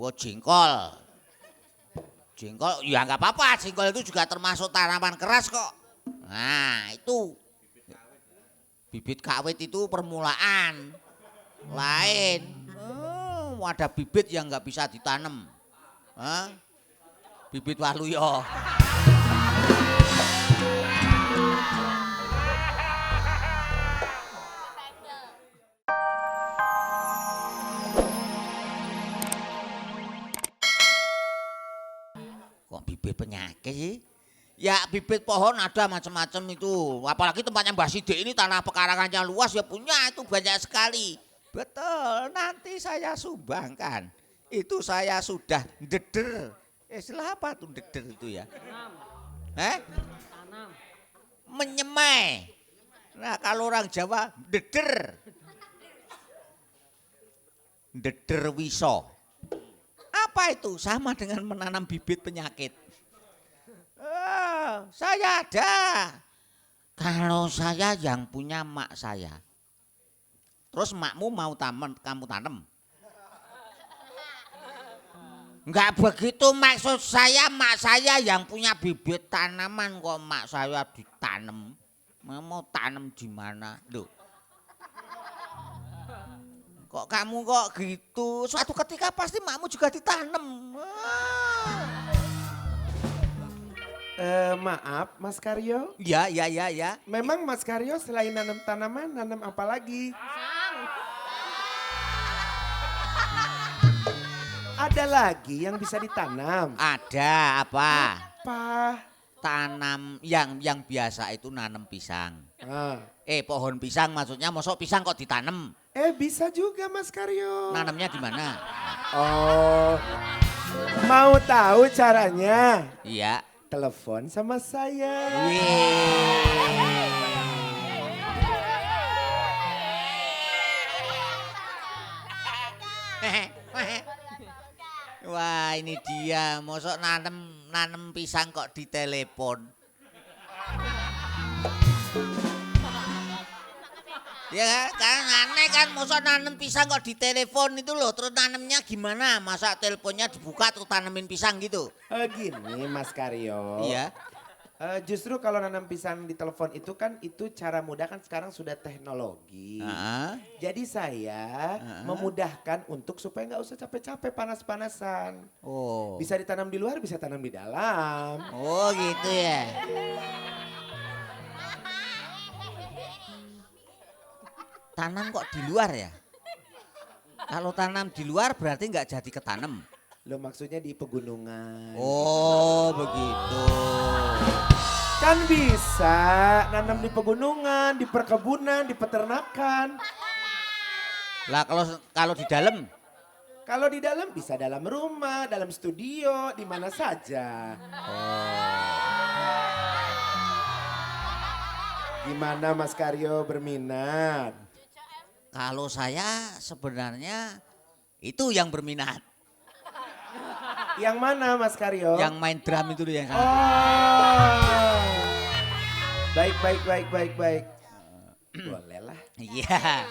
nggawa jengkol. Jengkol ya nggak apa-apa, jengkol itu juga termasuk tanaman keras kok. Nah, itu bibit kawit itu permulaan lain. Ada bibit yang nggak bisa ditanam. Hah? Bibit waluyo. Kok bibit penyakit sih? Ya bibit pohon ada macam-macam itu. Apalagi tempatnya Mbah Sidik ini tanah pekarangannya luas ya punya itu banyak sekali. Betul, nanti saya sumbangkan. Itu saya sudah deder. Istilah apa tuh deder itu ya? Tanam. Tanam. Menyemai. Nah kalau orang Jawa deder. Deder wiso. Apa itu? Sama dengan menanam bibit penyakit. Saya ada. Kalau saya yang punya mak saya. Terus makmu mau kamu tanam? Enggak begitu maksud saya, mak saya yang punya bibit tanaman kok mak saya ditanam. Mau tanam di mana? Loh. Kok kamu kok gitu? Suatu ketika pasti makmu juga ditanam. Maaf Mas Karyo. Ya. Memang Mas Karyo selain nanam tanaman, nanam apa lagi? Ada lagi yang bisa ditanam? Ada apa? Apa? Tanam yang biasa itu nanam pisang. Ah. Pohon pisang maksudnya mosok pisang kok ditanam? Bisa juga Mas Karyo. Nanamnya di mana? Oh, mau tahu caranya? Iya. Telepon sama saya. Wah ini dia, mosok nanem pisang kok ditelepon. Ya kan aneh kan, mosok nanem pisang kok ditelepon itu loh, terus nanemnya gimana? Masa teleponnya dibuka terus tanemin pisang gitu? Gini Mas Karyo. Iya. Justru kalau nanam pisang di telepon itu kan itu cara mudah kan sekarang sudah teknologi. Jadi saya memudahkan untuk supaya nggak usah capek-capek panas-panasan. Oh. Bisa ditanam di luar, bisa tanam di dalam. Oh gitu ya. Tanam kok di luar ya? Kalau tanam di luar berarti nggak jadi ketanam. Lo maksudnya di pegunungan. Oh begitu. Kan bisa nanam di pegunungan, di perkebunan, di peternakan. Lah kalau di dalam? Kalau di dalam bisa dalam rumah, dalam studio, di mana saja. Gimana Mas Karyo berminat? Kalau saya sebenarnya itu yang berminat. Yang mana Mas Karyo? Yang main drum itu yang sangat. Oh. Baik. Boleh lah. Iya.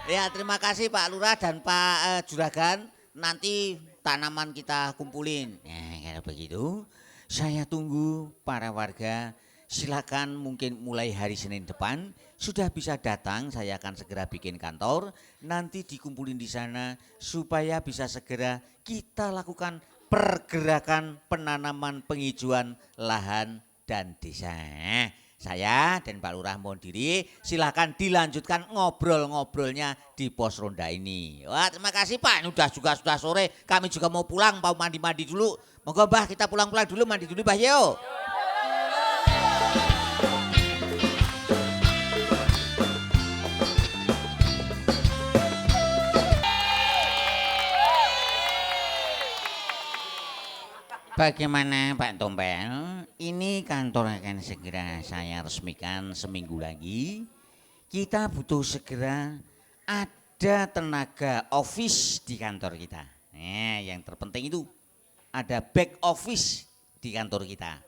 Ya terima kasih Pak Lurah dan Pak Juragan. Nanti tanaman kita kumpulin. Nah kalau begitu saya tunggu para warga. Silakan mungkin mulai hari Senin depan sudah bisa datang, saya akan segera bikin kantor, nanti dikumpulin di sana supaya bisa segera kita lakukan pergerakan penanaman penghijauan lahan dan desa. Saya dan Pak Lurah mohon diri, silakan dilanjutkan ngobrol-ngobrolnya di pos ronda ini. Wah terima kasih Pak, ini sudah sore, kami juga mau pulang, mau mandi-mandi dulu. Moga Mbah kita pulang-pulang dulu, mandi dulu Mbah yo. Bagaimana Pak Tompel? Ini kantor akan segera saya resmikan seminggu lagi. Kita butuh segera ada tenaga office di kantor kita. Nah, yang terpenting itu ada back office di kantor kita.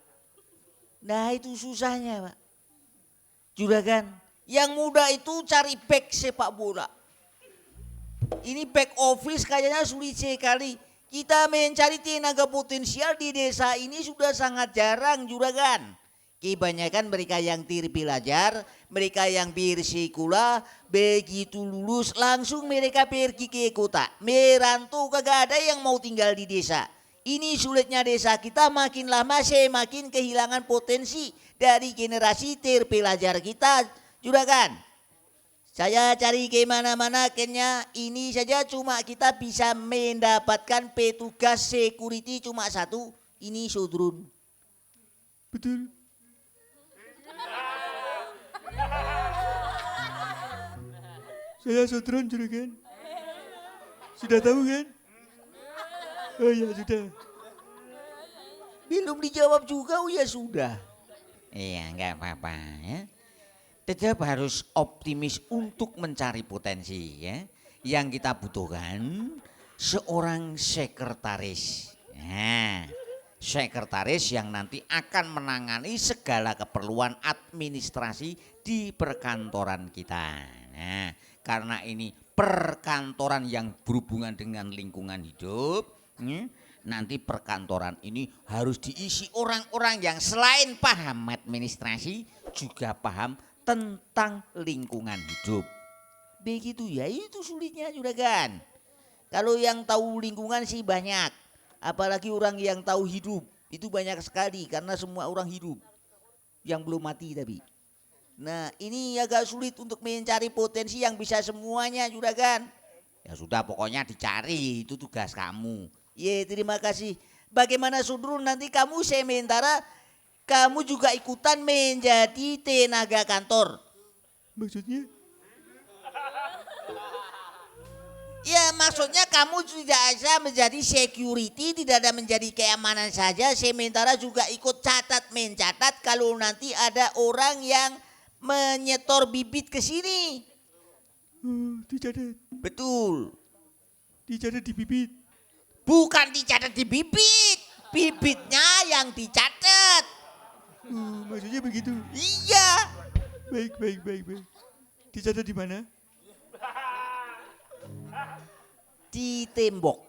Nah itu susahnya Pak. Juragan, yang muda itu cari back sepak bola. Ini back office kayaknya sulit sekali. Kita mencari tenaga potensial di desa ini sudah sangat jarang juragan. Kebanyakan mereka yang terpelajar, mereka yang bersekolah, begitu lulus langsung mereka pergi ke kota. Merantau, kagak ada yang mau tinggal di desa. Ini sulitnya desa kita, makin lama semakin kehilangan potensi dari generasi terpelajar kita juragan. Saya cari ke mana-mana kayaknya ini saja cuma kita bisa mendapatkan petugas security cuma satu. Ini Sodrun. Betul. Saya Sodron juragan. Sudah tahu kan? Oh ya sudah. Belum dijawab juga, oh ya sudah. Iya nggak apa-apa ya. Tetap harus optimis untuk mencari potensi ya. Yang kita butuhkan seorang sekretaris. Nah, sekretaris yang nanti akan menangani segala keperluan administrasi di perkantoran kita. Nah, karena ini perkantoran yang berhubungan dengan lingkungan hidup, nanti perkantoran ini harus diisi orang-orang yang selain paham administrasi juga paham tentang lingkungan hidup. Begitu ya, itu sulitnya juragan. Kalau yang tahu lingkungan sih banyak, apalagi orang yang tahu hidup itu banyak sekali karena semua orang hidup yang belum mati tapi. Nah ini agak sulit untuk mencari potensi yang bisa semuanya juragan. Ya sudah pokoknya dicari, itu tugas kamu. Ye terima kasih. Bagaimana Sudrun, nanti kamu sementara kamu juga ikutan menjadi tenaga kantor. Maksudnya? Ya maksudnya kamu tidak bisa menjadi security, tidak ada menjadi keamanan saja. Sementara juga ikut catat mencatat kalau nanti ada orang yang menyetor bibit ke sini. Oh, dicatat. Betul. Dicatat di bibit. Bukan dicatat di bibit. Bibitnya yang dicatat. Oh, maksudnya begitu. Iya. Baik. Dicatat di mana? Di tembok.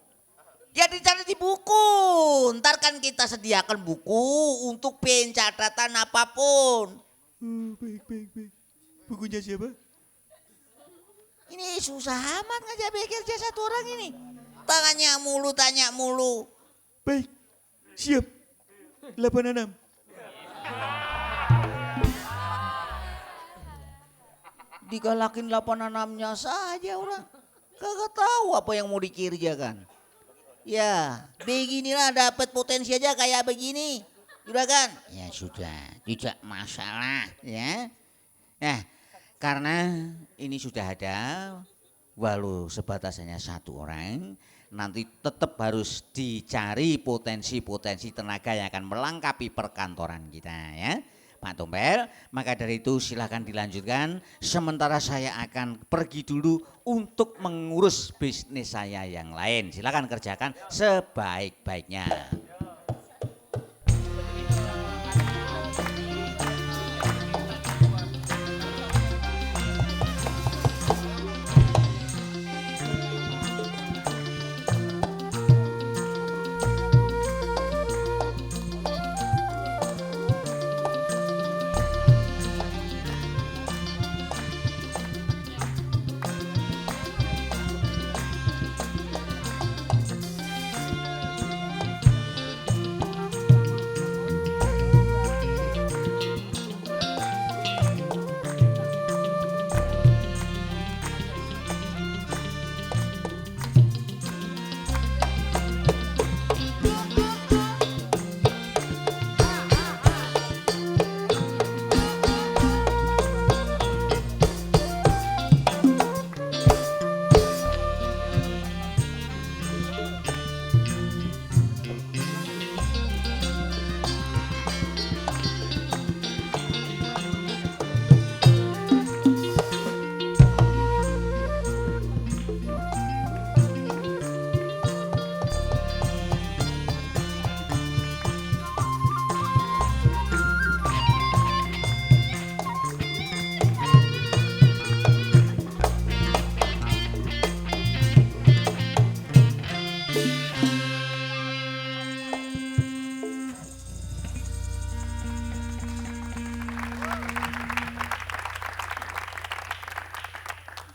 Ya dicatat di buku. Ntar kan kita sediakan buku untuk pencatatan apapun. Oh, baik. Bukunya siapa? Ini susah amat ngajak bekerja satu orang ini. Tanya mulu. Baik, siap. 86. Digalakin 86-nya saja orang. Kagak tahu apa yang mau dikerjakan. Ya, beginilah dapat potensi aja kayak begini. Juragan. Ya sudah, tidak masalah ya. Nah, karena ini sudah ada, walau sebatas hanya satu orang, nanti tetap harus dicari potensi-potensi tenaga yang akan melengkapi perkantoran kita ya. Pak Tompel, maka dari itu silakan dilanjutkan. Sementara saya akan pergi dulu untuk mengurus bisnis saya yang lain. Silakan kerjakan sebaik-baiknya.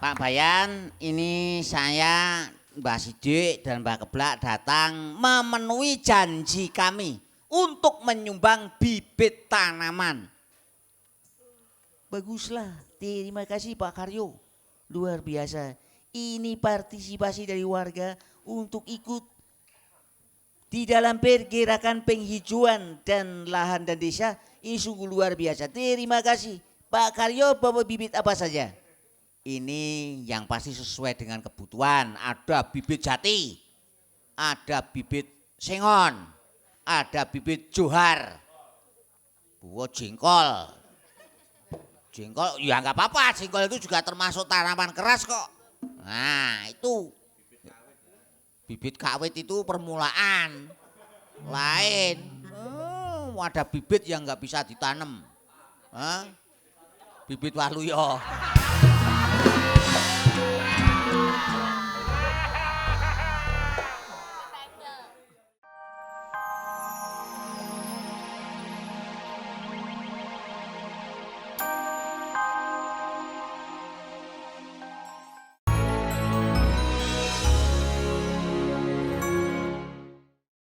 Pak Bayan, ini saya Mbah Sidik dan Mbah Keblak datang memenuhi janji kami untuk menyumbang bibit tanaman. Baguslah, terima kasih Pak Karyo. Luar biasa. Ini partisipasi dari warga untuk ikut di dalam pergerakan penghijauan dan lahan dan desa. Ini sungguh luar biasa. Terima kasih. Pak Karyo bawa bibit apa saja? Ini yang pasti sesuai dengan kebutuhan. Ada bibit jati, ada bibit sengon, ada bibit johar, buah jengkol. Jengkol ya nggak apa-apa, jengkol itu juga termasuk tanaman keras kok. Nah itu bibit kawit itu permulaan lain. Ada bibit yang nggak bisa ditanam. Bibit waluyo.